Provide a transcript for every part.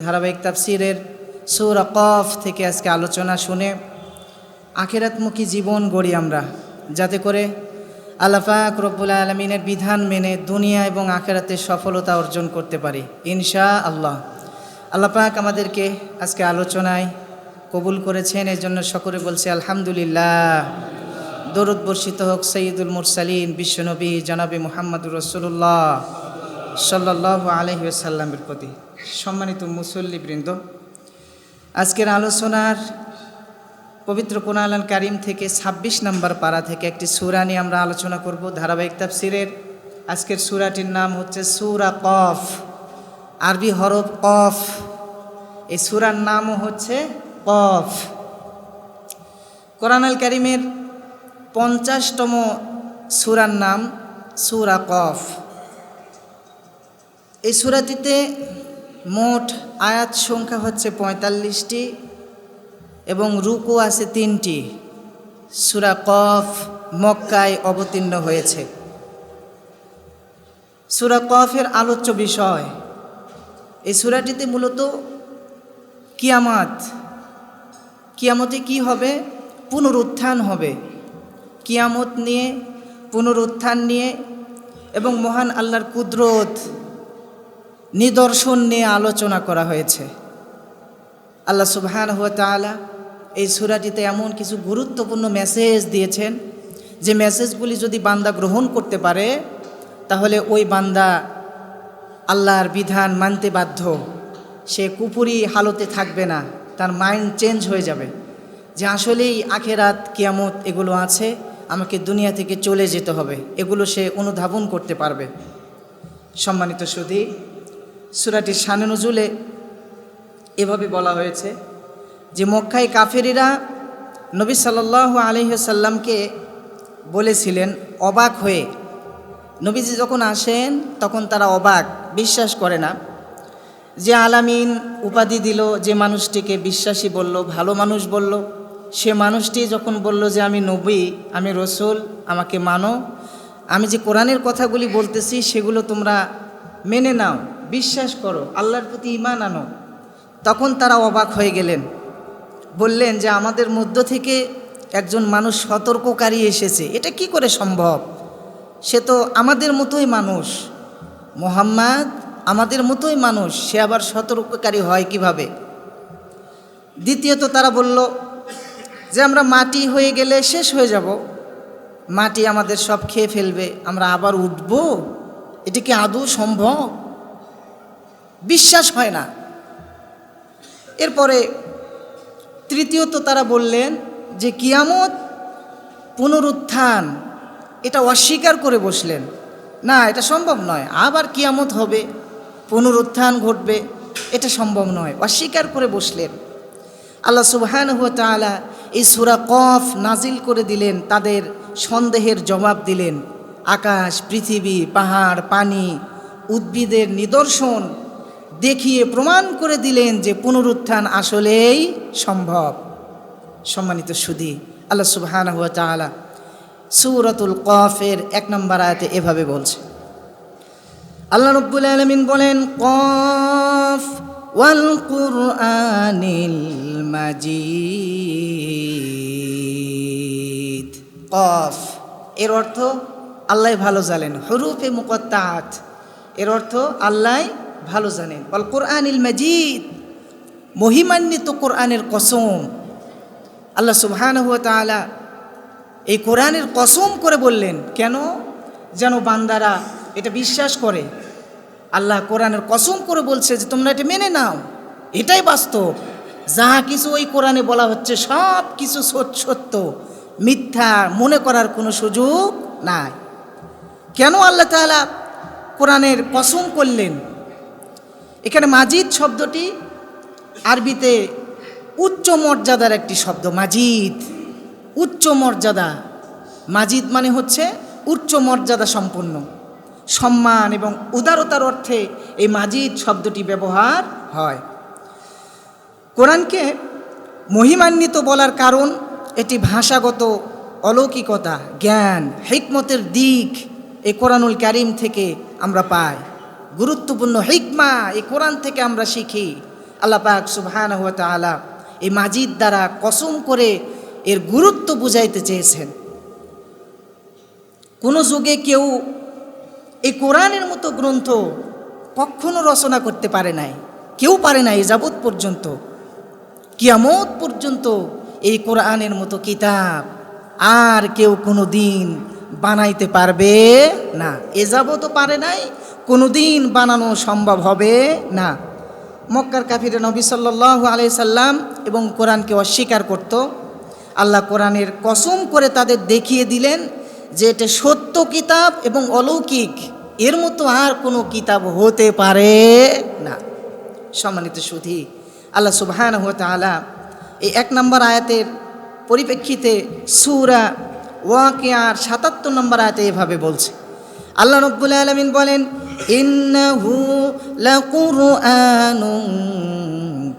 ধারাবাহিক তাফসিরের সূরা কফ থেকে আজকে আলোচনা শুনে আখিরাতমুখী জীবন গড়ি আমরা, যাতে করে আল্লাহ পাক রব্বুল আলামিনের বিধান মেনে দুনিয়া এবং আখিরাতে সফলতা অর্জন করতে পারি ইনশাআল্লাহ। আল্লাহ পাক আমাদেরকে আজকে আলোচনায় কবুল করেছেন, এর জন্য সকলে বলছে আলহামদুলিল্লাহ। দরুদ বর্ষিত হোক সৈয়দুল মুরসালিন বিশ্বনবী জনাবে মুহাম্মদুর রাসূলুল্লাহ সাল্লাল্লাহু আলাইহি ওয়াসাল্লামের প্রতি। সম্মানিত মুসল্লিবৃন্দ, আজকের আলোচনার পবিত্র কোরআনুল কারীম থেকে ২৬ নম্বর পারা থেকে একটি সূরা নিয়ে আমরা আলোচনা করব। ধারাবাহিক তাফসিরের আজকের সূরাটির নাম হচ্ছে সূরা কফ, আরবি হরফ কফ। এই সূরার নামও হচ্ছে কফ। কোরআনুল কারীমের ৫০তম সূরার নাম সূরা কফ। এই সূরাটিতে মোট আয়াত সংখ্যা হচ্ছে ৪৫টি এবং রুকু আছে ৩টি। সূরা কফ মক্কায় অবতীর্ণ হয়েছে। সূরা কফের আলোচ্য বিষয়, এই সূরাটিতে মূলত কিয়ামতে কি হবে, পুনরুত্থান হবে। কিয়ামত নিয়ে, পুনরুত্থান নিয়ে এবং মহান আল্লাহর কুদরত নিদর্শন নিয়ে আলোচনা করা হয়েছে। আল্লাহ সুবহানাহু ওয়া তাআলা এই সূরাটিতে এমন কিছু গুরুত্বপূর্ণ মেসেজ দিয়েছেন, যে মেসেজগুলি যদি বান্দা গ্রহণ করতে পারে তাহলে ওই বান্দা আল্লাহর বিধান মানতে বাধ্য। সে কুফরি হালতে থাকবে না, তার মাইন্ড চেঞ্জ হয়ে যাবে যে আসলেই আখেরাত কিয়ামত এগুলো আছে, আমাকে দুনিয়া থেকে চলে যেতে হবে, এগুলো সে অনুধাবন করতে পারবে। সম্মানিত সুধী, সূরাটির শানে নুজুলে এভাবে বলা হয়েছে যে মক্কায় কাফেরিরা নবী সাল্লাল্লাহু আলাইহি ওয়াসাল্লামকে বলেছিলেন অবাক হয়ে, নবীজি যখন আসেন তখন তারা অবাক, বিশ্বাস করে না। যে আলামিন উপাধি দিল, যে মানুষটিকে বিশ্বাসী বলল, ভালো মানুষ বলল, সে মানুষটি যখন বলল যে আমি নবী, আমি রসুল, আমাকে মানো, আমি যে কোরআনের কথাগুলি বলতেছি সেগুলো তোমরা মেনে নাও, বিশ্বাস করো, আল্লাহর প্রতি ঈমান আনো, তখন তারা অবাক হয়ে গেলেন। বললেন যে আমাদের মধ্য থেকে একজন মানুষ সতর্ককারী এসেছে, এটা কি করে সম্ভব? সে তো আমাদের মতোই মানুষ, মুহাম্মদ আমাদের মতোই মানুষ, সে আবার সতর্ককারী হয় কিভাবে? দ্বিতীয়ত তারা বলল যে আমরা মাটি হয়ে গেলে শেষ হয়ে যাব, মাটি আমাদের সব খেয়ে ফেলবে, আমরা আবার উঠব, এটা কি আদৌ সম্ভব? বিশ্বাস হয় না। এরপরে তৃতীয়ত তারা বললেন যে কিয়ামত, পুনরুত্থান, এটা অস্বীকার করে বসলেন, না এটা সম্ভব নয়, আবার কিয়ামত হবে, পুনরুত্থান ঘটবে, এটা সম্ভব নয়, অস্বীকার করে বসলেন। আল্লাহ সুবহানাহু ওয়া তাআলা এই সূরা কফ নাজিল করে দিলেন, তাদের সন্দেহের জবাব দিলেন। আকাশ, পৃথিবী, পাহাড়, পানি, উদ্ভিদের নিদর্শন দেখিয়ে প্রমাণ করে দিলেন যে পুনরুত্থান আসলেই সম্ভব। সম্মানিত সুধী, আল্লাহ সুবহানাহু ওয়া তাআলা সূরাতুল কফের ১ নম্বর আয়াতে এভাবে বলছে, আল্লাহ রাব্বুল আলামিন বলেন কফ ওয়াল কুরআনিল মাজিদ। কফ এর অর্থ আল্লাহ ভালো জানেন, হুরুফে মুকাত্তাআত এর অর্থ আল্লাহ ভালো জানেন। ওয়াল কুরআনিল মাজিদ, মহিমান্বিত কোরআনের কসম। আল্লাহ সুবহানাহু ওয়া তাআলা এই কোরআনের কসম করে বললেন, কেন? যেন বান্দারা এটা বিশ্বাস করে। আল্লাহ কোরআনের কসম করে বলছে যে তোমরা এটা মেনে নাও, এটাই বাস্তব, যাহা কিছু ওই কোরআনে বলা হচ্ছে সব কিছু সত্য, মিথ্যা মনে করার কোনো সুযোগ নাই। কেন আল্লাহ তাআলা কোরআনের কসম করলেন? এখানে মাজিদ শব্দটি আরবিতে উচ্চ মর্যাদার একটি শব্দ। মাজিদ উচ্চ মর্যাদা, মাজিদ মানে হচ্ছে উচ্চ মর্যাদা সম্পন্ন, সম্মান এবং উদারতার অর্থে এই মাজিদ শব্দটি ব্যবহার হয়। কোরআনকে মহিমান্বিত বলার কারণ এটি ভাষাগত অলৌকিকতা, জ্ঞান, হিকমতের দিক এই কোরআনুল কারীম থেকে আমরা পাই। গুরুত্বপূর্ণ হিকমা এই কোরআন থেকে আমরা শিখি। আল্লাহ পাক সুবহানাহু ওয়া তাআলা এই মাজিদ দ্বারা কসম করে এর গুরুত্ব বুঝাইতে চেয়েছেন। কোনো যুগে কেউ এই কোরআনের মতো গ্রন্থ কখনো রচনা করতে পারে নাই, কেউ পারে নাই যাবৎ পর্যন্ত। কিয়ামত পর্যন্ত এই কোরআনের মতো কিতাব আর কেউ কোনো দিন বানাইতে পারবে না। এ যাবতও পারে নাই, কোনো দিন বানানো সম্ভব হবে না। মক্কার কাফিরে নবী সাল্লাল্লাহু আলাইহি সাল্লাম এবং কোরআনকে অস্বীকার করত। আল্লাহ কোরআনের কসম করে তাদের দেখিয়ে দিলেন যে এটা সত্য কিতাব এবং অলৌকিক, এর মতো আর কোনো কিতাব হতে পারে না। সম্মানিত সুধী, আল্লাহ সুবহানাহু ওয়া তাআলা এই 1 নম্বর আয়াতের পরিপ্রেক্ষিতে সূরা ওয়াকিয়ার 77 নম্বর আয়াতে এভাবে বলছে। আল্লাহ রাব্বুল আলামিন বলেন, ইন্নাহু লাকুরআনুন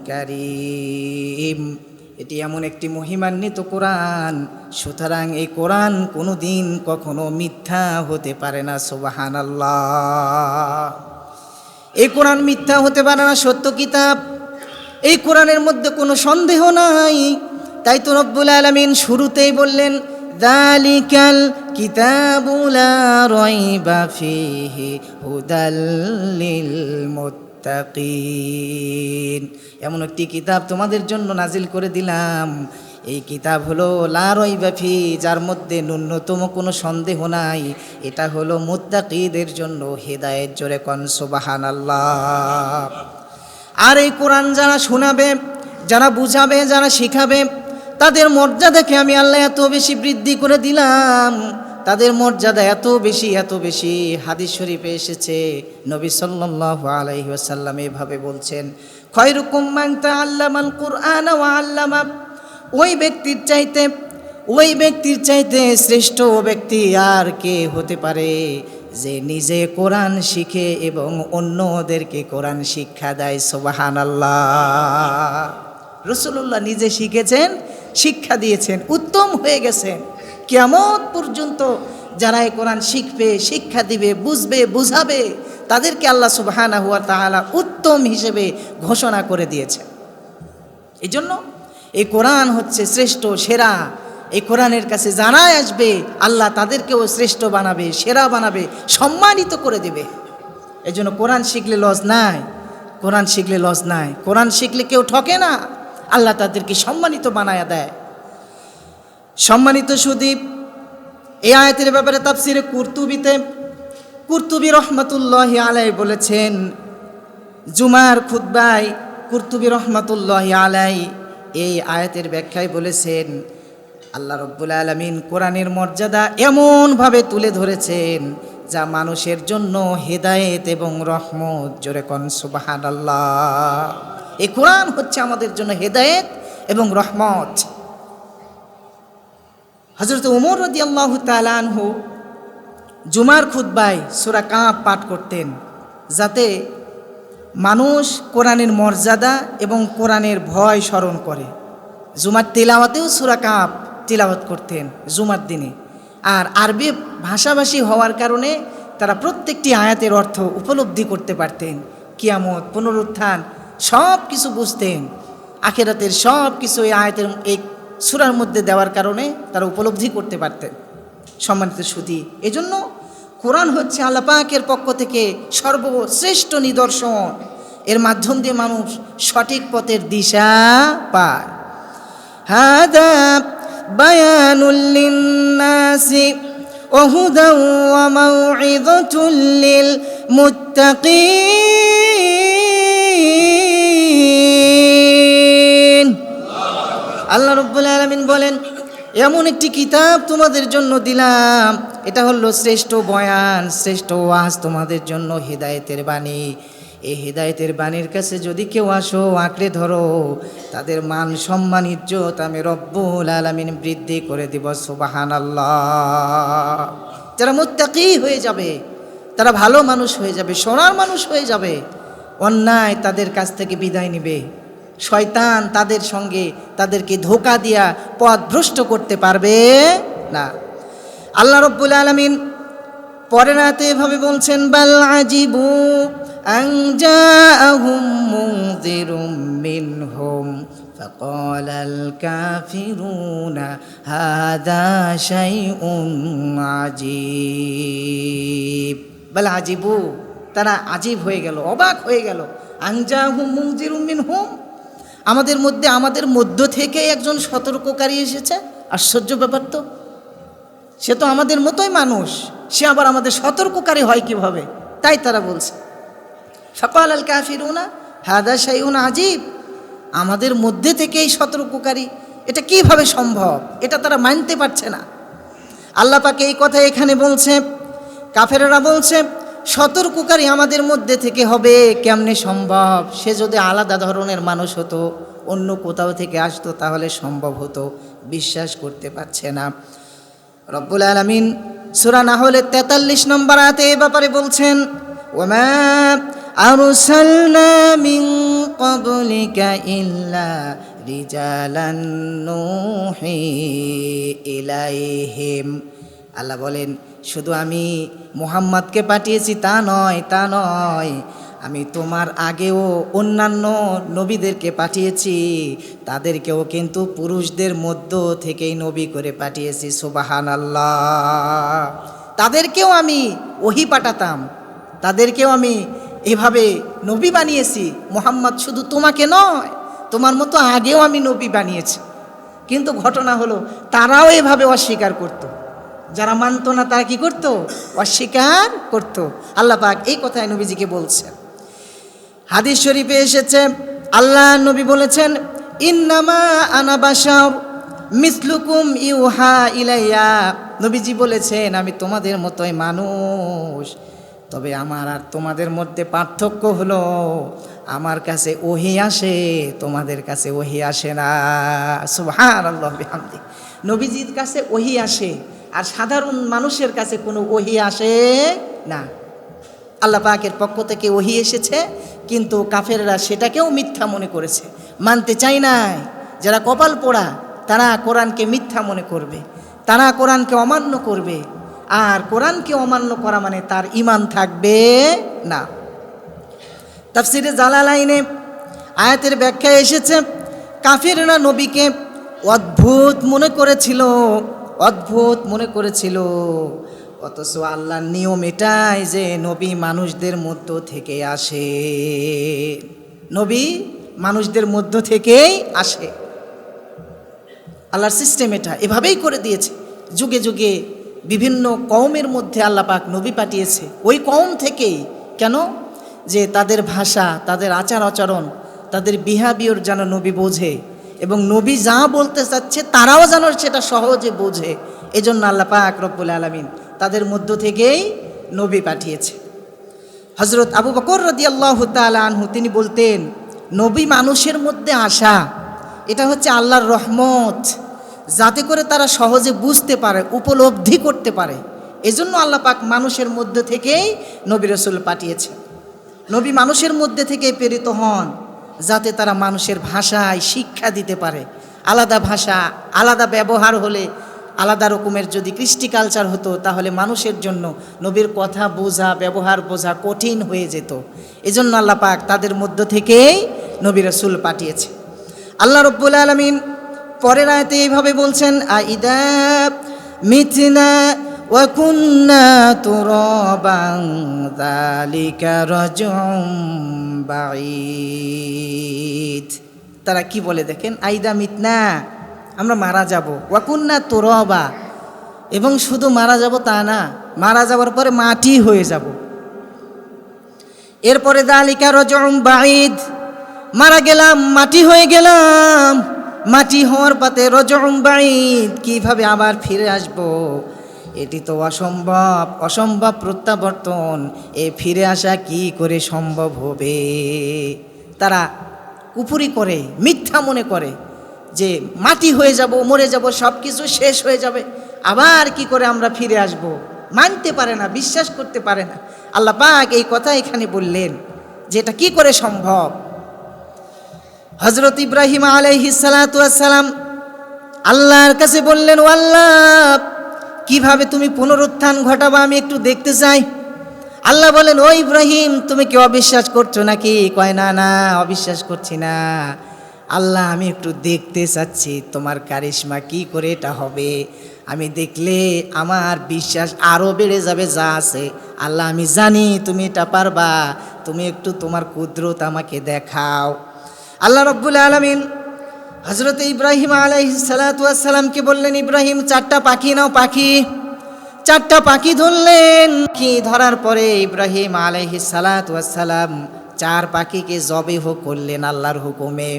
কারীম, এটি এমন একটি মহিমান্বিত কোরআন, সুতরাং এই কোরআন কোনো দিন কখনো মিথ্যা হতে পারে না। সুবহানাল্লাহ, এই কোরআন মিথ্যা হতে পারে না, সত্য কিতাব। এই কোরআনের মধ্যে কোনো সন্দেহ নাই। তাই তো রব্বুল আলামিন শুরুতেই বললেন, যালিকাল কিতাবু লা রাইবা ফীহি হুদাল লিল মুত্তাকিন, এমন একটি কিতাব তোমাদের জন্য নাজিল করে দিলাম। এই কিতাব হলো লা রাইবা ফী, যার মধ্যে ন্যূনতম কোনো সন্দেহ নাই। এটা হলো মুত্তাকিদের জন্য হেদায়েত। জোরে কোন সুবহানাল্লাহ। আর এই কোরআন যারা শোনাবে, যারা বুঝাবে, যারা শিখাবে, তাদের মর্যাদাকে আমি আল্লাহ এত বেশি বৃদ্ধি করে দিলাম। তাদের মর্যাদা এত বেশি, এত বেশি। হাদিস শরীফে এসেছে, নবী সাল্লাল্লাহু আলাইহি ওয়াসাল্লাম এভাবে বলছেন, খায়রুকুম মান তাআল্লামাল কুরআন ওয়া আল্লামা, ওই ব্যক্তির চাইতে শ্রেষ্ঠ ব্যক্তি আর কে হতে পারে যে নিজে কোরআন শিখে এবং অন্যদেরকে কোরআন শিক্ষা দেয়। সুবহানাল্লাহ। রাসূলুল্লাহ নিজে শিখেছেন, শিক্ষা দিয়েছেন, উত্তম হয়ে গেছেন। কিয়ামত পর্যন্ত যারা এই কোরআন শিখবে, শিক্ষা দিবে, বুঝবে, বুঝাবে, তাদেরকে আল্লাহ সুবহানাহু ওয়া তাআলা উত্তম হিসেবে ঘোষণা করে দিয়েছেন। এই জন্য এই কোরআন হচ্ছে শ্রেষ্ঠ, সেরা। এই কোরআনের কাছে যারাই আসবে আল্লাহ তাদেরকেও শ্রেষ্ঠ বানাবে, সেরা বানাবে, সম্মানিত করে দেবে। এই জন্য কোরআন শিখলে লস নাই, কোরআন শিখলে লস নাই। কোরআন শিখলে কেউ ঠকে না, আল্লাহ তাদেরকে সম্মানিত বানায়া দেয়। সম্মানিত সুদী, এই আয়াতের ব্যাপারে তাফসিরে কুরতুবী রহমাতুল্লাহি আলাইহি বলেছেন, জুমার খুতবায় কুরতুবী রহমাতুল্লাহি আলাইহি এই আয়াতের ব্যাখ্যায় বলেছেন, আল্লাহ রাব্বুল আলামিন কোরআনের মর্যাদা এমনভাবে তুলে ধরেছেন যা মানুষের জন্য হেদায়েত এবং রহমত। জোরে কোন সুবহানাল্লাহ। এই কোরআন হচ্ছে আমাদের জন্য হেদায়েত এবং রহমত। হযরত ওমর রাদিয়াল্লাহু তাআলা আনহু জুমার খুতবায় সূরা কাফ পাঠ করতেন, যাতে মানুষ কোরআনের মর্যাদা এবং কোরআনের ভয় স্মরণ করে। জুমার তিলাওয়াতেও সূরা কাফ তিলাওয়াত করতেন জুমার দিনে। আর আরবি ভাষাভাষী হওয়ার কারণে তারা প্রত্যেকটি আয়াতের অর্থ উপলব্ধি করতে পারতেন। কিয়ামত, পুনরুত্থান সব কিছু বুঝতেন। আখিরাতের সব কিছু এই আয়াতের, এই সূরার মধ্যে দেওয়ার কারণে তারা উপলব্ধি করতে পারতেন। সম্মানিত সুধী, এজন্য কোরআন হচ্ছে আল্লাহ পাকের পক্ষ থেকে সর্বশ্রেষ্ঠ নিদর্শন। এর মাধ্যম দিয়ে মানুষ সঠিক পথের দিশা পায়। হাদা বায়ানুল লিন্নাসি ওয়া হুদাও ওয়া মাউইযাতুল লিল মুত্তাকিন। আল্লাহ রাব্বুল আলামিন বলেন, এমন একটি কিতাব তোমাদের জন্য দিলাম, এটা হলো শ্রেষ্ঠ বয়ান, শ্রেষ্ঠ ওয়াজ তোমাদের জন্য, হেদায়েতের বাণী। এই হেদায়েতের বাণীর কাছে যদি কেউ আসো, আঁকড়ে ধরো, তাদের মান সম্মান ইজ্জত আমি রব্বুল আলামিন বৃদ্ধি করে দিব। সুবহানাল্লাহ। যারা মুত্তাকি হয়ে যাবে, তারা ভালো মানুষ হয়ে যাবে, সোনার মানুষ হয়ে যাবে। অন্যায় তাদের কাছ থেকে বিদায় নেবে। শয়তান তাদের সঙ্গে তাদেরকে ধোঁকা দিয়া পথভ্রষ্ট করতে পারবে না। আল্লাহ রাব্বুল আলামিন পরের আয়াতে এভাবে বলছেন, বাল আজিবু أن جاءهم منذر منهم فقال الكافرون هذا شيء عجيب بل عجبوا তারা আজীব হয়ে গেল, অবাক হয়ে গেল। আন জাআহুম মুনযিরুম মিনহুম, আমাদের মধ্য থেকে একজন সতর্ককারী এসেছে। আশ্চর্য ব্যাপার তো, সে তো আমাদের মতোই মানুষ, সে আবার আমাদের সতর্ককারী হয় কিভাবে? তাই তারা বলছে ফাকাল আল কাফিরুনা হাদা শাইউন আজীব, আমাদের মধ্যে থেকেই সতর্ককারী, এটা কিভাবে সম্ভব? এটা তারা মানতে পারছে না। আল্লাহ পাক এই কথা এখানে বলছে, কাফেররা বলছে সতর্ককারী আমাদের মধ্যে থেকে হবে কেমনে সম্ভব? সে যদি আলাদা ধরনের মানুষ হতো, অন্য কোথাও থেকে আসতো, তাহলে সম্ভব হতো। বিশ্বাস করতে পারছে না। রব্বুল আলামিন সূরা নাহলের 43 নম্বর আয়াতে এই ব্যাপারে বলছেন, ওয়ামা আরসালনা মিন ক্বাবলিকা ইল্লা রিজালান নূহি ইলাইহিম। আল্লাহ বলেন, শুধু আমি মুহাম্মদকে পাঠিয়েছি তা নয়, আমি তোমার আগেও অন্যান্য নবীদেরকে পাঠিয়েছি, তাদেরকেও কিন্তু পুরুষদের মধ্য থেকেই নবী করে পাঠিয়েছি। সুবহানাল্লাহ। তাদেরকেও আমি ওহী পাঠাতাম, তাদেরকেও আমি এভাবে নবী বানিয়েছি। মুহাম্মদ শুধু তোমাকে নয়, তোমার মতো আগেও আমি নবী বানিয়েছি। কিন্তু ঘটনা হলো তারাও এভাবে অস্বীকার করত। যারা মানত না তারা কি করত? অস্বীকার করত। আল্লাহ পাক এই কথায় নবীজিকে বলছেন। হাদিস শরীফে এসেছে, আল্লাহ নবী বলেছেন, ইন্নামা আনা বাশার মিসলুকুম ইউহা ইলাইয়া। নবীজি বলেছেন, আমি তোমাদের মতোই মানুষ, তবে আমার আর তোমাদের মধ্যে পার্থক্য হলো আমার কাছে ওহী আসে, তোমাদের কাছে ওহী আসে না। সুবহানাল্লাহ বিহামদি। নবীজির কাছে ওহী আসে, আর সাধারণ মানুষের কাছে কোনো ওহী আসে না। আল্লাহ পাকের পক্ষ থেকে ওহী এসেছে, কিন্তু কাফেররা সেটাকেও মিথ্যা মনে করেছে, মানতে চাই নাই। যারা কপাল পোড়া তারা কোরআনকে মিথ্যা মনে করবে, তারা কোরআনকে অমান্য করবে, আর কোরআনকে অমান্য করা মানে তার ঈমান থাকবে না। তাফসিরে জালালাইনে আয়াতের ব্যাখ্যা এসেছে, কাফেররা নবীকে অদ্ভুত মনে করেছিল, অথচ আল্লাহর নিয়ম এটাই যে নবী মানুষদের মধ্য থেকে আসে, নবী মানুষদের মধ্য থেকেই আসে। আল্লাহর সিস্টেম এটা, এভাবেই করে দিয়েছে। যুগে যুগে বিভিন্ন কওমের মধ্যে আল্লাহ পাক নবী পাঠিয়েছে, ওই কওম থেকেই। কেন? যে তাদের ভাষা, তাদের আচার আচরণ, তাদের বিহেভিয়র যেন নবী বোঝে, এবং নবী যা বলতে চাচ্ছে তারাও যেন সেটা সহজে বোঝে। এজন্য আল্লাহ পাক রব্বুল আলামিন তাদের মধ্য থেকেই নবী পাঠিয়েছে। হযরত আবু বকর রাদিয়াল্লাহু তাআলা আনহু তিনি বলতেন, নবী মানুষের মধ্যে আসা এটা হচ্ছে আল্লাহর রহমত, যাতে করে তারা সহজে বুঝতে পারে, উপলব্ধি করতে পারে। এজন্য আল্লাহ পাক মানুষের মধ্যে থেকেই নবী রাসূল পাঠিয়েছে। নবী মানুষের মধ্যে থেকেই প্রেরিত হন, যাতে তারা মানুষের ভাষায় শিক্ষা দিতে পারে। আলাদা ভাষা, আলাদা ব্যবহার হলে, আলাদা রকমের যদি কৃষ্টি কালচার হতো, তাহলে মানুষের জন্য নবীর কথা বোঝা, ব্যবহার বোঝা কঠিন হয়ে যেত। এজন্য আল্লাহ পাক তাদের মধ্য থেকেই নবী রাসূল পাঠিয়েছে। আল্লাহ রব্বুল আলামিন পরের আয়াতে এইভাবে বলছেন, আইদা মিতনা ওয়া কুন্না তুরাবান যালিকা রাজউম বাঈদ। তারা কি বলে দেখেন, আইদা মিতনা, আমরা মারা যাব, ওয়া কুন্না তুরাবা, এবং শুধু মারা যাব তা না, মারা যাওয়ার পরে মাটি হয়ে যাব। এরপরে যালিকা রাজউম বাঈদ, মারা গেলাম, মাটি হয়ে গেলাম, মাটি হওয়ার পথে রাজউম বাঈদ, কিভাবে আবার ফিরে আসব? এটি তো অসম্ভব প্রত্যাবর্তন, এ ফিরে আসা কি করে সম্ভব হবে? তারা কুফরি করে, মিথ্যা মনে করে যে মাটি হয়ে যাব, মরে যাব, সব কিছু শেষ হয়ে যাবে, আবার কি করে আমরা ফিরে আসব? মানতে পারে না, বিশ্বাস করতে পারে না। আল্লাহ পাক এই কথা এখানে বললেন যে এটা কি করে সম্ভব। হযরত ইব্রাহিম আলাইহিস সালাতু ওয়াস সালাম আল্লাহর কাছে বললেন, ও আল্লাহ, কিভাবে তুমি পুনরুত্থান ঘটাবা আমি একটু দেখতে চাই। আল্লাহ বলেন, ও ইব্রাহিম, তুমি কি অবিশ্বাস করছো নাকি? কয় না না, অবিশ্বাস করছি না। আল্লাহ, আমি একটু দেখতে চাচ্ছি তোমার কারিশমা কি করে এটা হবে। আমি দেখলে আমার বিশ্বাস আরও বেড়ে যাবে যা আছে। আল্লাহ, আমি জানি তুমি এটা পারবা, তুমি একটু তোমার কুদরত আমাকে দেখাও। আল্লাহ রব্বুল আলামিন হযরত ইব্রাহিম আলাইহিস সালাতু ওয়াস সালামকে বললেন, ইব্রাহিম, 4টা পাখি নাও। পাখি 4টা পাখি ধরলেন। কি ধরার পরে ইব্রাহিম আলাইহিস সালাতু ওয়াস সালাম 4 পাখিকে জবেহ করলেন আল্লাহর হুকুমে।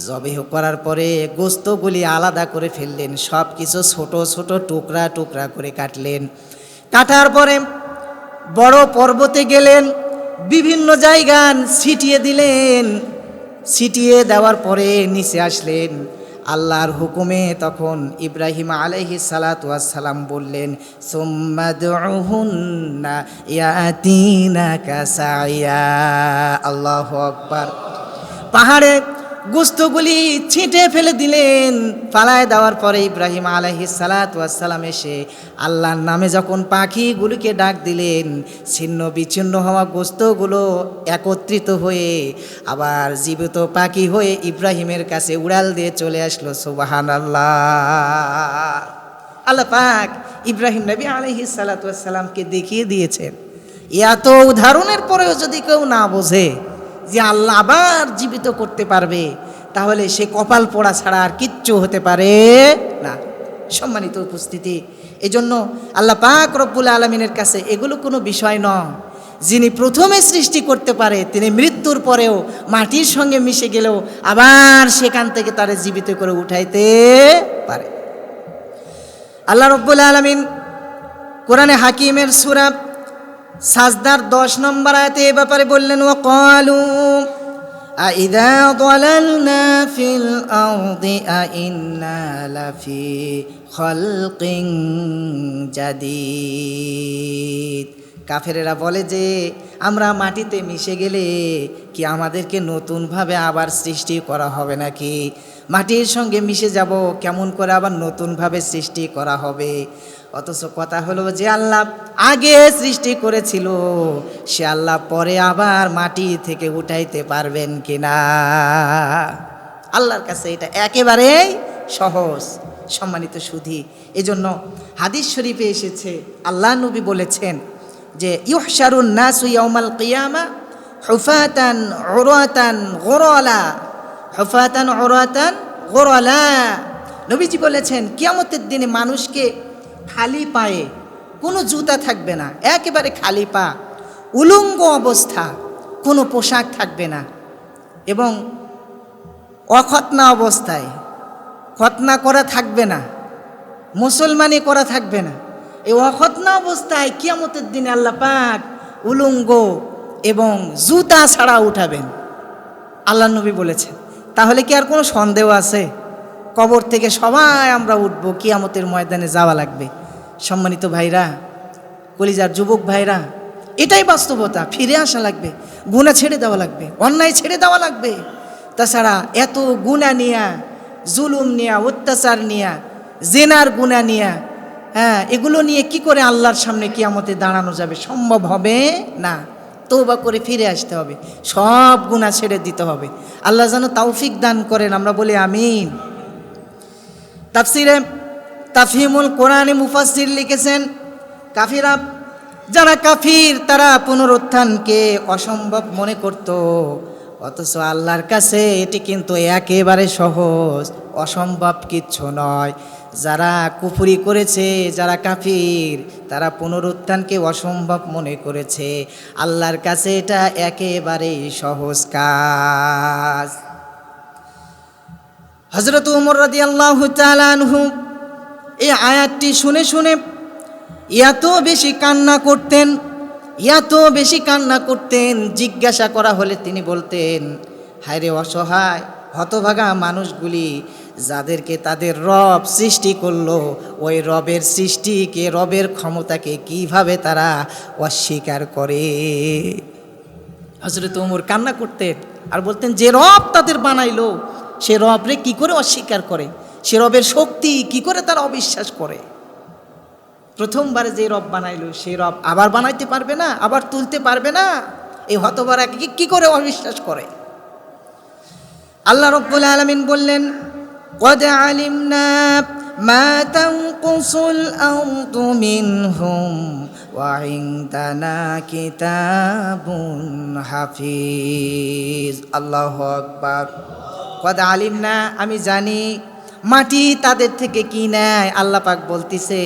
জবেহ করার পরে গোস্তগুলি আলাদা করে ফেললেন, সব কিছু ছোট ছোট টুকরা টুকরা করে কাটলেন। কাটার পরে বড় পর্বতে গেলেন, বিভিন্ন জায়গা ছিটিয়ে দিলেন। ছিটিয়ে দেওয়ার পরে নিচে আসলেন। আল্লাহর হুকুমে তখন ইব্রাহিম আলাইহিস সালাতু ওয়াস সালাম বললেন, সুম্মা দুউহুন্না ইয়াতিনাকা সাইয়া। আল্লাহু আকবার। পাহাড়ে গোস্তগুলি ছিটে ফেলে দিলেন। ফালায় দেওয়ার পরে ইব্রাহিম আলাইহিস সালাতু ওয়াস সালাম এসে আল্লাহর নামে যখন পাখিগুলিকে ডাক দিলেন, ছিন্ন বিচ্ছিন্ন হওয়া গোস্তগুলো একত্রিত হয়ে আবার জীবিত পাখি হয়ে ইব্রাহিমের কাছে উড়াল দিয়ে চলে আসলো। সুবহানাল্লাহ। আল্লাহ পাক ইব্রাহিম নবী আলাইহিস সালাতু ওয়াস সালামকে দেখিয়ে দিয়েছেন। এত উদাহরণের পরেও যদি কেউ না বোঝে যে আল্লাহ আবার জীবিত করতে পারবে, তাহলে সে কপাল পোড়া ছাড়া আর কিচ্ছু হতে পারে না। সম্মানিত উপস্থিতি, এজন্য আল্লাহ পাক রব্বুল আলামিনের কাছে এগুলো কোনো বিষয় নয়। যিনি প্রথমে সৃষ্টি করতে পারে, তিনি মৃত্যুর পরেও মাটির সঙ্গে মিশে গেলেও আবার সেখান থেকে তারে জীবিত করে উঠাইতে পারে। আল্লাহ রব্বুল আলামিন কোরআনে হাকিমের সূরা সাজদার 10 নম্বর আয়াতে এ ব্যাপারে বললেন, ওয়াকালু আইযা যালালনা ফিল আরদি আইন্না লাফি খালকিন জাদীদ। কাফেরেরা বলে যে আমরা মাটিতে মিশে গেলে কি আমাদেরকে নতুনভাবে আবার সৃষ্টি করা হবে নাকি? মাটির সঙ্গে মিশে যাব, কেমন করে আবার নতুনভাবে সৃষ্টি করা হবে? অথচ কথা হলো যে আল্লাহ আগে সৃষ্টি করেছিল, সে আল্লাহ পরে আবার মাটি থেকে উঠাইতে পারবেন কিনা? আল্লাহর কাছে এটা একেবারেই সহজ। সম্মানিত সুধী, এজন্য হাদিস শরীফে এসেছে, আল্লাহ নবী বলেছেন যে ইউহশারুন নাসু ইয়াউমাল কিয়ামা হুফাতান উরাতান গুরালা। হুফাতান উরাতান গুরালা। নবীজি বলেছেন কিয়ামতের দিনে মানুষকে খালি পায়ে, কোনো জুতা থাকবে না, একেবারে খালি পা, উলঙ্গ অবস্থা, কোনো পোশাক থাকবে না, এবং অখতনা অবস্থায়, খতনা করা থাকবে না, মুসলমানি করা থাকবে না, এই অখতনা অবস্থায় কিয়ামতের দিনে আল্লাহ পাক উলঙ্গ এবং জুতা ছাড়া উঠাবেন, আল্লাহ নবী বলেছেন। তাহলে কি আর কোনো সন্দেহ আছে? কবর থেকে সবাই আমরা উঠব, কিয়ামতের ময়দানে যাওয়া লাগবে। সম্মানিত ভাইরা, কলিজার যুবক ভাইরা, এটাই বাস্তবতা। ফিরে আসা লাগবে, গুনাহ ছেড়ে দেওয়া লাগবে, অন্যায় ছেড়ে দেওয়া লাগবে। তাছাড়া এত গুনাহ নিয়া, জুলুম নিয়া, অত্যাচার নিয়া, জেনার গুনাহ নিয়া, এগুলো নিয়ে কি করে আল্লাহর সামনে কিয়ামতে দাঁড়ানো যাবে? সম্ভব হবে না। তওবা করে ফিরে আসতে হবে, সব গুনাহ ছেড়ে দিতে হবে। আল্লাহ যেন তৌফিক দান করেন, আমরা বলি আমিন। তাফসিরে তাফহিমুল কোরআনে মুফাসসির লিখেছেন, কাফিরা, যারা কাফির তারা পুনরুত্থানকে অসম্ভব মনে করত, অথচ আল্লাহর কাছে এটি কিন্তু একেবারে সহজ, অসম্ভব কিচ্ছু নয়। যারা কুফরি করেছে, যারা কাফির, তারা পুনরুত্থানকে অসম্ভব মনে করেছে, আল্লাহর কাছে এটা একেবারেই সহজ কাজ। হযরত ওমর রাদিয়াল্লাহু তাআলা আনহু এই আয়াতটি শুনে শুনে এত বেশি কান্না করতেন, এত বেশি কান্না করতেন, জিজ্ঞাসা করা হলে তিনি বলতেন, হায় রে অসহায় হতভাগা মানুষগুলি, যাদেরকে তাদের রব সৃষ্টি করলো, ওই রবের সৃষ্টিকে, রবের ক্ষমতাকে কিভাবে তারা অস্বীকার করে। হযরত ওমর কান্না করতেন আর বলতেন, যে রব তাদের বানাইলো, সে রবরে কি করে অস্বীকার করে? সে রবের শক্তি কি করে তারা অবিশ্বাস করে? প্রথমবারে যে রব বানাইলো সেই রব আবার বানাইতে পারবে না, আবার তুলতে পারবে না? এই হতবারা কি করে অবিশ্বাস করে? আল্লাহ রাব্বুল আলামিন বললেন, قد علمنا ما تنقص الأرض منهم وعندنا كتاب حفيظ। আল্লাহু আকবার। قد علمنا, আমি জানি মাটি তাদের থেকে কি নেয়। আল্লাহ পাক বলতিছে,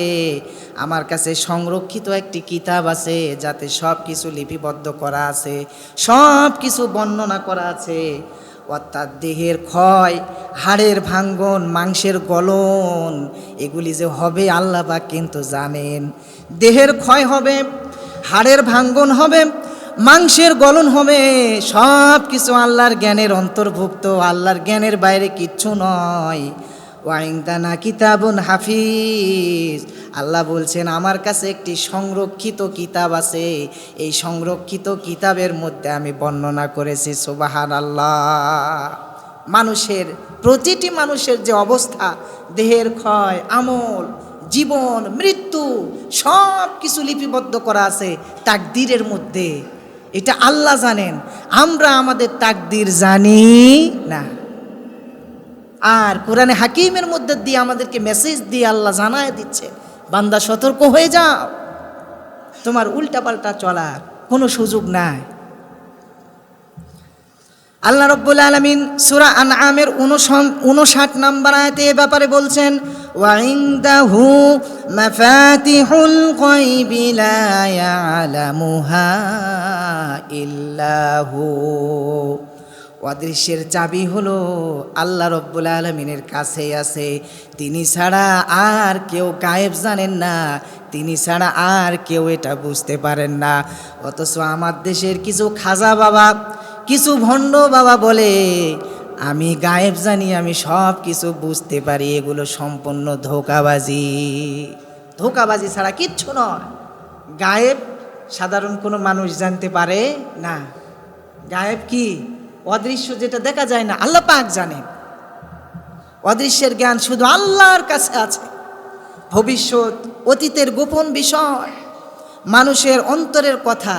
আমার কাছে সংরক্ষিত একটি কিতাব আছে যাতে সব কিছু লিপিবদ্ধ করা আছে, সব কিছু বর্ণনা করা আছে। অর্থাৎ দেহের ক্ষয়, হাড়ের ভাঙ্গন, মাংসের গলন, এগুলি যে হবে আল্লাহ পাক কিন্তু জানেন। দেহের ক্ষয় হবে, হাড়ের ভাঙ্গন হবে, মাংসের গলন হবে, সব কিছু আল্লাহর জ্ঞানের অন্তর্ভুক্ত, আল্লাহর জ্ঞানের বাইরে কিচ্ছু নয়। ওয়াইনদানা কিতাবুন হাফিজ, আল্লাহ বলছেন আমার কাছে একটি সংরক্ষিত কিতাব আছে, এই সংরক্ষিত কিতাবের মধ্যে আমি বর্ণনা করেছি। সুবহানাল্লাহ। মানুষের, প্রতিটি মানুষের যে অবস্থা, দেহের ক্ষয়, আমল, জীবন, মৃত্যু, সব কিছু লিপিবদ্ধ করা আছে তাকদীরের মধ্যে। এটা আল্লাহ জানেন, আমরা আমাদের তাকদীর জানি না। আর কোরআনে হাকিমের মধ্যে দিয়ে আমাদেরকে মেসেজ দিয়ে আল্লাহ জানায় দিচ্ছে, বান্দা সতর্ক হয়ে যাও, তোমার উল্টাপাল্টা চলার কোনো সুযোগ নাই। আল্লাহ রাব্বুল আলামিন সূরা আনআমের 59 নম্বর আয়াতে এ ব্যাপারে বলছেন, ওয়া ইনদাহু মাফাতিহুল গায়বি লা ইয়ালামুহা ইল্লাহু, অদৃশ্যের চাবি হলো আল্লাহ রাব্বুল আলামিনের কাছেই আছে। তিনি ছাড়া আর কেউ গায়েব জানেন না, তিনি ছাড়া আর কেউ এটা বুঝতে পারেন না। অথচ আমার দেশের কিছু খাজা বাবা, কিছু ভণ্ড বাবা বলে আমি গায়েব জানি, আমি সব কিছু বুঝতে পারি। এগুলো সম্পূর্ণ ধোঁকাবাজি। ধোঁকাবাজি ছাড়া কিচ্ছু নয়। গায়েব সাধারণ কোনো মানুষ জানতে পারে না। গায়েব কি? অদৃশ্য, যেটা দেখা যায় না, আল্লাহ পাক জানেন। অদৃশ্যের জ্ঞান শুধু আল্লাহর কাছে আছে। ভবিষ্যৎ, অতীতের গোপন বিষয়, মানুষের অন্তরের কথা,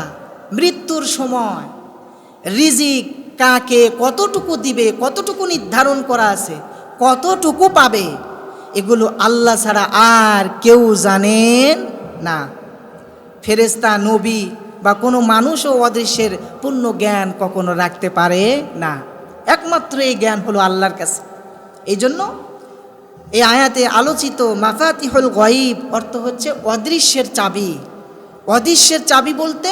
মৃত্যুর সময়, রিজিক কাকে কতটুকু দিবে, কতটুকু নির্ধারণ করা আছে, কতটুকু পাবে, এগুলো আল্লাহ ছাড়া আর কেউ জানেন না। ফেরেশতা, নবী বা কোনো মানুষও অদৃশ্যের পূর্ণ জ্ঞান কখনো রাখতে পারে না। একমাত্র এই জ্ঞান হলো আল্লাহর কাছে। এই জন্য এই আয়াতে আলোচিত মাফাতিহুল গায়ব অর্থ হচ্ছে অদৃশ্যের চাবি। অদৃশ্যের চাবি বলতে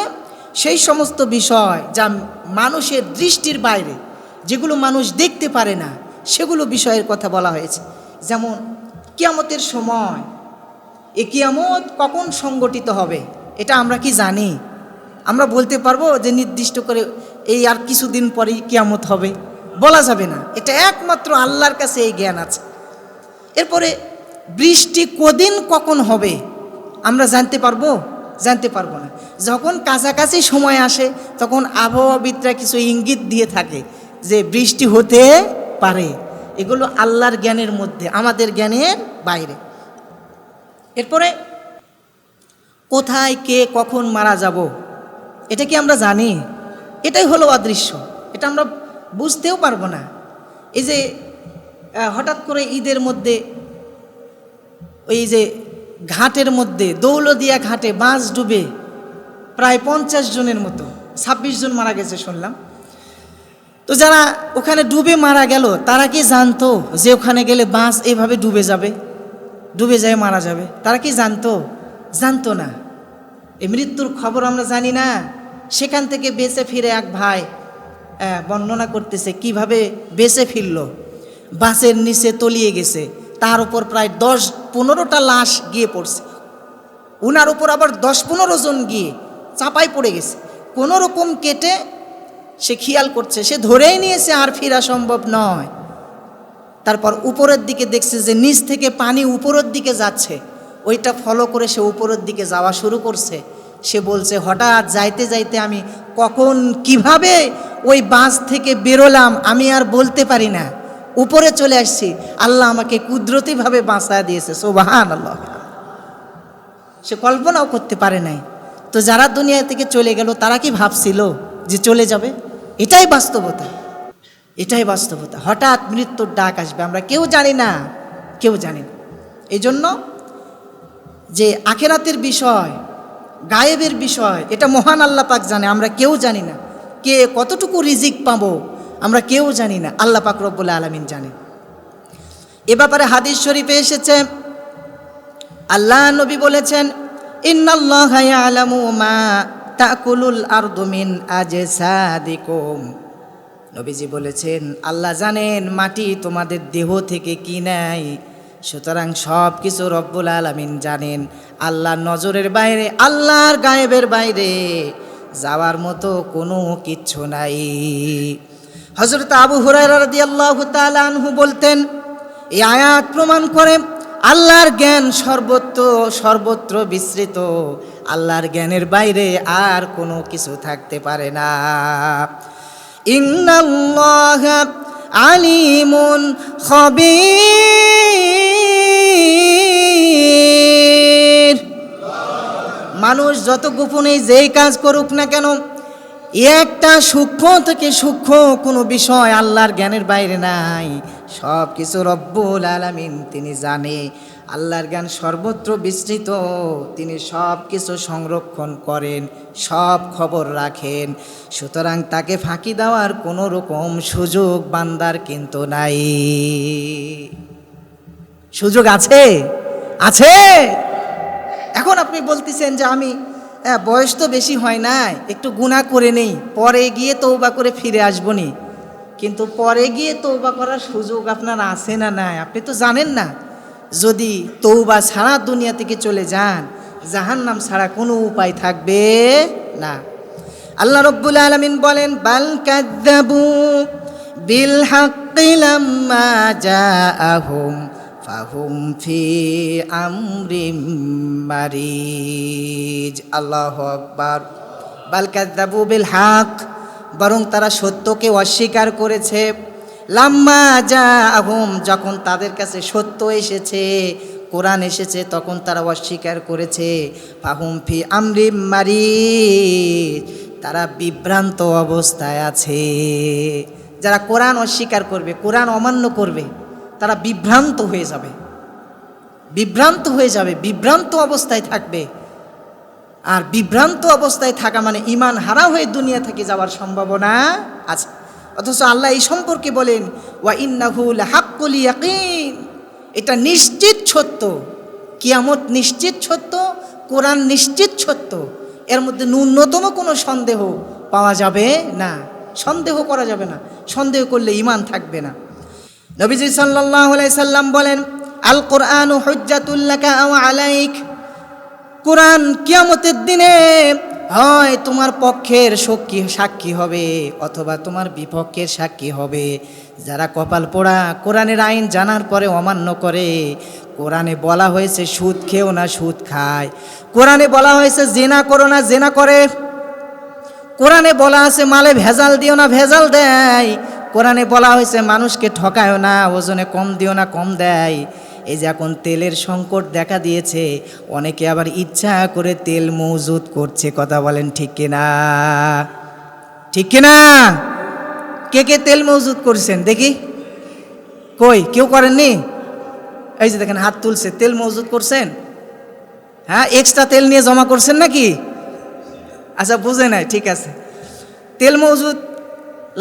সেই সমস্ত বিষয় যা মানুষের দৃষ্টির বাইরে, যেগুলো মানুষ দেখতে পারে না, সেগুলো বিষয়ের কথা বলা হয়েছে। যেমন কিয়ামতের সময়, এ কিয়ামত কখন সংগঠিত হবে এটা আমরা কি জানি? আমরা বলতে পারবো যে নির্দিষ্ট করে এই আর কিছুদিন পরেই কিয়ামত হবে? বলা যাবে না। এটা একমাত্র আল্লাহর কাছে এই জ্ঞান আছে। এরপরে বৃষ্টি কদিন কখন হবে আমরা জানতে পারবো? জানতে পারবো না। যখন কাছাকাছি সময় আসে তখন আবহাওয়াবিদরা কিছু ইঙ্গিত দিয়ে থাকে যে বৃষ্টি হতে পারে। এগুলো আল্লাহর জ্ঞানের মধ্যে, আমাদের জ্ঞানের বাইরে। এরপরে কোথায় কে কখন মারা যাব এটা কি আমরা জানি? এটাই হলো অদৃশ্য, এটা আমরা বুঝতেও পারবো না। এই যে হঠাৎ করে ঈদের মধ্যে ওই যে ঘাটের মধ্যে, দৌলদিয়া ঘাটে বাস ডুবে প্রায় 50 জনের মতো, 26 জন মারা গেছে শুনলাম। তো যারা ওখানে ডুবে মারা গেল তারা কি জানতো যে ওখানে গেলে বাস এভাবে ডুবে যাবে, ডুবে যায় মারা যাবে? তারা কি জানতো? জানতো না। এই মৃত্যুর খবর আমরা জানি না। সেখান থেকে বেঁচে ফিরে এক ভাই বর্ণনা করতেছে কিভাবে বেঁচে ফিরল। বাসের নিচে তলিয়ে গেছে, তার উপর প্রায় 10-15টা লাশ গিয়ে পড়ছে, উনার উপর আবার 10-15 জন গিয়ে চাপাই পড়ে গেছে। কোনো রকম কেটে সে খেয়াল করছে, সে ধরেই নিয়েছে আর ফেরা সম্ভব নয়। তারপর উপরের দিকে দেখছে যে নিচ থেকে পানি উপরের দিকে যাচ্ছে, ওইটা ফলো করে সে উপরের দিকে যাওয়া শুরু করছে। সে বলছে হঠাৎ যাইতে যাইতে আমি কখন কিভাবে ওই বাস থেকে বেরোলাম আমি আর বলতে পারি না, উপরে চলে আসছি, আল্লাহ আমাকে কুদরতিভাবে বাঁচায় দিয়েছে। সুবহানাল্লাহ। সে কল্পনাও করতে পারে নাই। তো যারা দুনিয়া থেকে চলে গেল তারা কি ভাবছিল যে চলে যাবে? এটাই বাস্তবতা, এটাই বাস্তবতা। হঠাৎ মৃত্যুর ডাক আসবে, আমরা কেউ জানি না, কেউ জানি না। এই জন্য যে আখিরাতের বিষয়, গায়েবের বিষয়, এটা মহান আল্লাহ পাক জানে, আমরা কেউ জানি না। কে কতটুকু রিজিক পাবো আমরা কেউ জানি না, আল্লাহ পাক রব্বুল আলামিন জানে। এ ব্যাপারে হাদিস শরীফে এসেছে, আল্লাহ নবী বলেছেন, ইন্নাল্লাহা ইয়ালামু মা তাকুলুল আরদু মিন আজসাদিকুম। নবীজি বলেছেন, আল্লাহ জানেন মাটি তোমাদের দেহ থেকে কি নেয়, সুতরাং সব কিছু রব্বুল আলামিন জানেন। আল্লাহর নজরের বাইরে, আল্লাহর গায়েবের বাইরে যাওয়ার মতো কোনো কিচ্ছু নাই। হযরত আবু হুরায়রা রাদিয়াল্লাহু তাআলা আনহু বলতেন, এই আয়াত প্রমাণ করে আল্লাহর জ্ঞান সর্বত্র বিস্তৃত, আল্লাহর জ্ঞানের বাইরে আর কোনো কিছু থাকতে পারে না। ইন্নাল্লাহা আলিমুন খবীর। মানুষ যত গোপনে যেই কাজ করুক না কেন, একটা সূক্ষ্ম থেকে সূক্ষ্ম কোনো বিষয় আল্লাহর জ্ঞানের বাইরে নাই। সব কিছু রব্বুল আলামিন তিনি জানে। আল্লাহর জ্ঞান সর্বত্র বিস্তৃত, তিনি সব কিছু সংরক্ষণ করেন, সব খবর রাখেন। সুতরাং তাকে ফাঁকি দেওয়ার কোনো রকম সুযোগ বান্দার কিন্তু নাই। সুযোগ আছে? আছে। এখন আপনি বলতেছেন যে আমি বয়স তো বেশি হয় নাই, একটু গুনাহ করে নেই, পরে গিয়ে তওবা করে ফিরে আসবনি। কিন্তু পরে গিয়ে তওবা করার সুযোগ আপনার আছে না নাই আপনি তো জানেন না। যদি তওবা ছাড়া দুনিয়া থেকে চলে যান, জাহান্নাম ছাড়া কোনো উপায় থাকবে না। আল্লাহ রাব্বুল আলামিন বলেন, বাল কাযযাবু বিল হাক্কি লাম্মা জাআহুম ফাহুম ফি আমরিম মারিজ। আল্লাহু আকবার। বাল কাযযাবু বিল হক, বরং তারা সত্যকে অস্বীকার করেছে। লাম্মা জাআহুম, যখন তাদের কাছে সত্য এসেছে, কোরআন এসেছে, তখন তারা অস্বীকার করেছে। ফাহুম ফি আমরিম মারিজ, তারা বিভ্রান্ত অবস্থায় আছে। যারা কোরআন অস্বীকার করবে, কোরআন অমান্য করবে, তারা বিভ্রান্ত হয়ে যাবে, বিভ্রান্ত হয়ে যাবে, বিভ্রান্ত অবস্থায় থাকবে। আর বিভ্রান্ত অবস্থায় থাকা মানে ঈমান হারা হয়ে দুনিয়া থেকে যাওয়ার সম্ভাবনা আছে। অথচ আল্লাহ এই সম্পর্কে বলেন, ওয়া ইন্নাহু লাহাক্কুল ইয়াকিন, এটা নিশ্চিত সত্য। কিয়ামত নিশ্চিত সত্য, কোরআন নিশ্চিত সত্য, এর মধ্যে ন্যূনতম কোনো সন্দেহ পাওয়া যাবে না, সন্দেহ করা যাবে না। সন্দেহ করলে ঈমান থাকবে না। নবীজি সাল্লাল্লাহু আলাইহি সাল্লাম বলেন, আল কোরআনু হুজ্জাতুল লাকা আও আলাইক। কোরআন কিয়ামতের দিনে হয় তোমার পক্ষের সাক্ষী হবে অথবা তোমার বিপক্ষের সাক্ষী হবে। যারা কপাল পোড়া কোরআনের আইন জানার পরে অমান্য করে। কোরআনে বলা হয়েছে সুদ খেও না, সুদ খায়। কোরআনে বলা হয়েছে জেনা করো না, জেনা করে। কোরআনে বলা আছে মালে ভেজাল দিও না, ভেজাল দেয়। কোরআনে বলা হয়েছে মানুষকে ঠকায়ও না, ওজনে কম দিও না, কম দেয়। এই যে এখন তেলের সংকট দেখা দিয়েছে, অনেকে আবার ইচ্ছা করে তেল মজুদ করছে। কথা বলেন ঠিক কিনা? ঠিক কিনা? কে কে তেল মজুদ করছেন দেখি? কই কেউ করেননি? এই যে দেখেন হাত তুলছে। তেল মজুদ করছেন? হ্যাঁ, এক্সট্রা তেল নিয়ে জমা করছেন নাকি? আচ্ছা, বুঝে নাই, ঠিক আছে। তেল মজুদ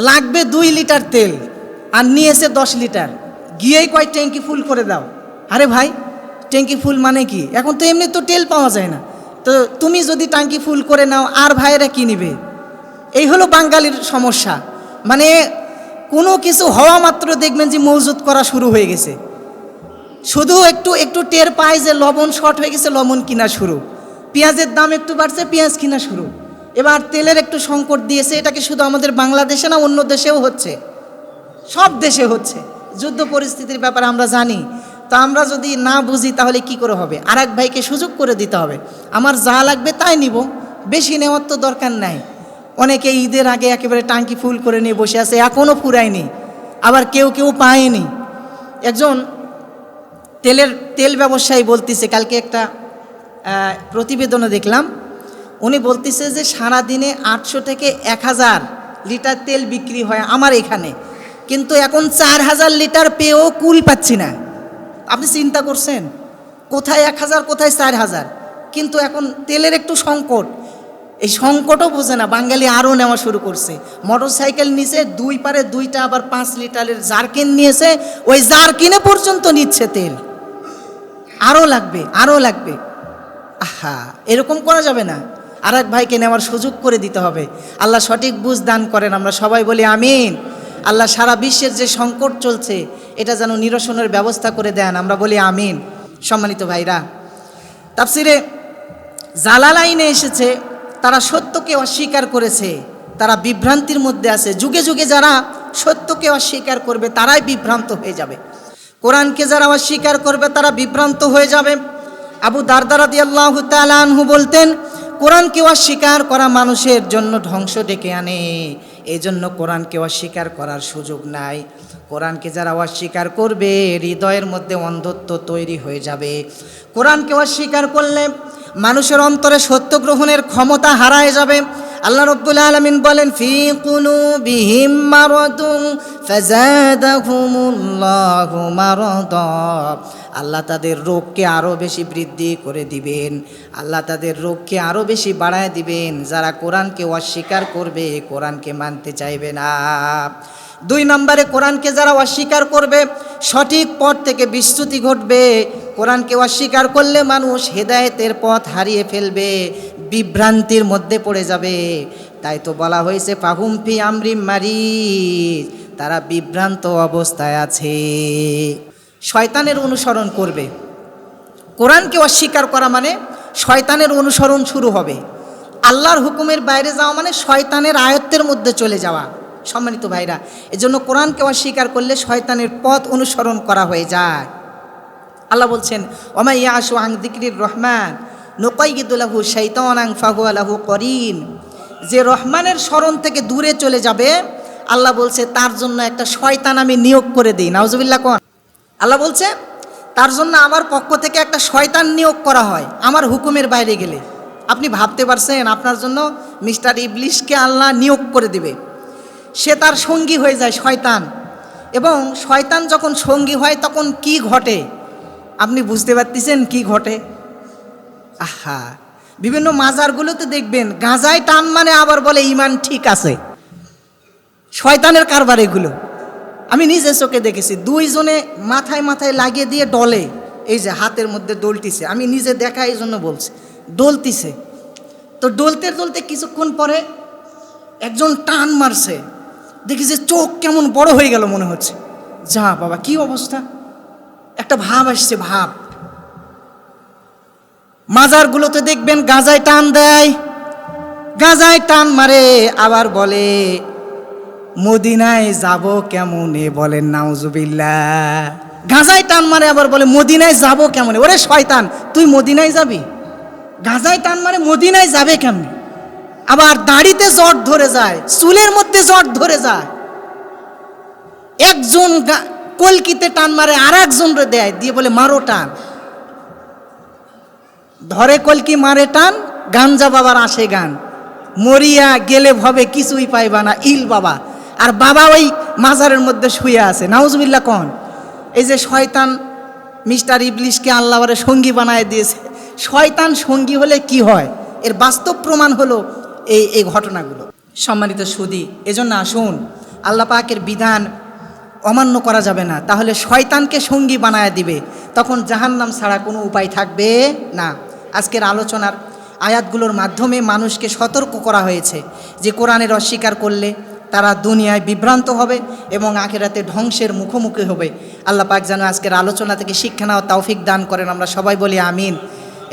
লাগবে 2 লিটার তেল, আর নিয়েছে 10 লিটার। গিয়েই কয় ট্যাঙ্কি ফুল করে দাও। আরে ভাই, ট্যাঙ্কি ফুল মানে কি? এখন তো এমনি তো তেল পাওয়া যায় না, তো তুমি যদি ট্যাঙ্কি ফুল করে নাও আর ভাইয়েরা কি নিবে? এই হলো বাঙালির সমস্যা। মানে কোনো কিছু হওয়া মাত্র দেখবেন যে মজুদ করা শুরু হয়ে গেছে। শুধু একটু একটু টের পায় যে লবণ শর্ট হয়ে গেছে, লবণ কিনা শুরু। পেঁয়াজের দাম একটু বাড়ছে, পেঁয়াজ কিনা শুরু। এবার তেলের একটু সংকট দিয়েছে। এটাকে শুধু আমাদের বাংলাদেশে না, অন্য দেশেও হচ্ছে, সব দেশে হচ্ছে। যুদ্ধ পরিস্থিতির ব্যাপারে আমরা জানি। তা আমরা যদি না বুঝি তাহলে কি করে হবে? আর এক ভাইকে সুযোগ করে দিতে হবে, আমার যা লাগবে তাই নিব, বেশি নেওয়ার তো দরকার নাই। অনেকে ঈদের আগে একেবারে টাঙ্কি ফুল করে নিয়ে বসে আছে, এখনও ফুরায়নি। আবার কেউ কেউ পায়নি। একজন তেল ব্যবসায়ী বলতেছে, কালকে একটা প্রতিবেদনে দেখলাম, উনি বলতেছে যে সারাদিনে 800 থেকে 1000 লিটার তেল বিক্রি হয় আমার এখানে, কিন্তু এখন 4000 লিটার পেয়েও কুল পাচ্ছি না। আপনি চিন্তা করছেন, কোথায় 1000 কোথায় 4000, কিন্তু এখন তেলের একটু সংকট। এই সংকটও বোঝে না, বাঙালি আরও নেওয়া শুরু করছে। মোটর সাইকেল নিচে 2 পারে 2টা আবার 5 লিটারের জারকিন নিয়েছে, ওই জারকিনে পর্যন্ত নিচ্ছে তেল। আরও লাগবে, আরও লাগবে। আহা, এরকম করা যাবে না। আর এক ভাইকে নেওয়ার সুযোগ করে দিতে হবে। আল্লাহ সঠিক বুঝ দান করেন, আমরা সবাই বলি আমিন। আল্লাহ সারা বিশ্বের যে সংকট চলছে এটা যেন নিরসনের ব্যবস্থা করে দেন, আমরা বলি আমিন। সম্মানিত ভাইরা, তাফসিরে জালালাইনে এসেছে, তারা সত্যকে অস্বীকার করেছে, তারা বিভ্রান্তির মধ্যে আছে। যুগে যুগে যারা সত্যকে অস্বীকার করবে তারাই বিভ্রান্ত হয়ে যাবে। কোরআনকে যারা অস্বীকার করবে তারা বিভ্রান্ত হয়ে যাবে। আবু দারদা রাদিয়াল্লাহু তাআলা আনহু বলতেন, কোরআনকে অস্বীকার করা মানুষের জন্য ধ্বংস ডেকে আনে, এই জন্য কোরআনকে অস্বীকার করার সুযোগ নাই। কোরআনকে যারা অস্বীকার করবে হৃদয়ের মধ্যে অন্ধত্ব তৈরি হয়ে যাবে। কোরআনকে অস্বীকার করলে মানুষের অন্তরে সত্য গ্রহণের ক্ষমতা হারায় যাবে। আল্লাহ রাব্বুল আলামিন বলেন, ফি কুলুবিহিম মারাদুন ফাযাদাহুমুল্লাহু মারাদা। আল্লাহ তাদের রোগকে আরও বেশি বৃদ্ধি করে দিবেন, আল্লাহ তাদের রোগকে আরও বেশি বাড়ায় দিবেন যারা কোরআনকে অস্বীকার করবে, কোরআনকে মানতে চাইবে না। 2 নম্বরে, কোরআনকে যারা অস্বীকার করবে সঠিক পথ থেকে বিচ্যুতি ঘটবে। কোরআনকে অস্বীকার করলে মানুষ হেদায়েতের পথ হারিয়ে ফেলবে, বিভ্রান্তির মধ্যে পড়ে যাবে। তাই তো বলা হয়েছে ফাহুম ফি আমরিম মারিজ, তারা বিভ্রান্ত অবস্থায় আছে। শয়তানের অনুসরণ করবে। কোরআনকে অস্বীকার করা মানে শয়তানের অনুসরণ শুরু হবে। আল্লাহর হুকুমের বাইরে যাওয়া মানে শয়তানের আয়ত্তের মধ্যে চলে যাওয়া। সম্মানিত ভাইরা, এজন্য কোরআনকে অস্বীকার করলে শয়তানের পথ অনুসরণ করা হয়ে যায়। আল্লাহ বলছেন, ওমা ইয়াশু আন যিকরির রহমান নুকাইয়িদু লাহু শাইতানান ফাহুয়া লাহু করিন। যে রহমানের স্মরণ থেকে দূরে চলে যাবে, আল্লাহ বলছে তার জন্য একটা শয়তান আমি নিয়োগ করে দিই। নাউজুবিল্লাহ কোন। আল্লাহ বলছে তার জন্য আমার পক্ষ থেকে একটা শয়তান নিয়োগ করা হয় আমার হুকুমের বাইরে গেলে। আপনি ভাবতে পারছেন আপনার জন্য মিস্টার ইবলিশকে আল্লাহ নিয়োগ করে দিবে, সে তার সঙ্গী হয়ে যায় শয়তান। এবং শয়তান যখন সঙ্গী হয় তখন কি ঘটে আপনি বুঝতে পারতেছেন কি ঘটে? আহা, বিভিন্ন মাজারগুলোতে দেখবেন গাঁজায় টান মানে আবার বলে ইমান ঠিক আছে। শয়তানের কারবার এগুলো। আমি নিজে চোখে দেখেছি, 2 জনে মাথায় মাথায় লাগিয়ে দিয়ে ডলে, এই যে হাতের মধ্যে ডলতিছে, আমি নিজে দেখা এই জন্য বলছি, ডলতিছে। তো ডলতে ডলতে কিছুক্ষণ পরে একজন টান মারছে, দেখি যে চোখ কেমন বড় হয়ে গেল মনে হচ্ছে। যা বাবা, কি অবস্থা, একটা ভাব আসছে, ভাব। মাজারগুলোতে দেখবেন গাঁজায় টান দেয়, গাঁজায় টান মারে, আবার বলে মদিনায় যাব কেমনে, বলেন নাউজুবিল্লাহ। গাঁজায় টান মারে আবার বলে মদিনায় যাব কেমনে। ওরে শয়তান, তুই মদিনায় যাবি? গাঁজায় টান মারে মদিনায় যাবে কেমনে? আবার দাড়িতে জট ধরে যায়, চুলের মধ্যে জট ধরে যায়। একজন কলকিতে টান মারে আর একজনরে দেয়, দিয়ে বলে মারো টান। ধরে কলকি মারে টান, গাঞ্জা বাবার আসে গান, মরিয়া গেলে ভবে কিছুই পাইবা না ইল বাবা। আর বাবা ওই মাজারের মধ্যে শুয়ে আছে। নাউজুবিল্লাহ কোন। এই যে শয়তান মিস্টার ইবলিশকে আল্লাহরে সঙ্গী বানায় দিয়েছে। শয়তান সঙ্গী হলে কি হয় এর বাস্তব প্রমাণ হলো এই ঘটনাগুলো। সম্মানিত সুধী, এজন্য আসুন, আল্লাহ পাকের বিধান অমান্য করা যাবে না, তাহলে শয়তানকে সঙ্গী বানায় দিবে, তখন জাহান্নাম ছাড়া কোনো উপায় থাকবে না। আজকের আলোচনার আয়াতগুলোর মাধ্যমে মানুষকে সতর্ক করা হয়েছে যে কোরআনের অস্বীকার করলে তারা দুনিয়ায় বিভ্রান্ত হবে এবং আখিরাতে ধ্বংসের মুখোমুখি হবে। আল্লাহ পাক যেন আজকের আলোচনা থেকে শিক্ষা নেওয়া তৌফিক দান করেন, আমরা সবাই বলি আমিন।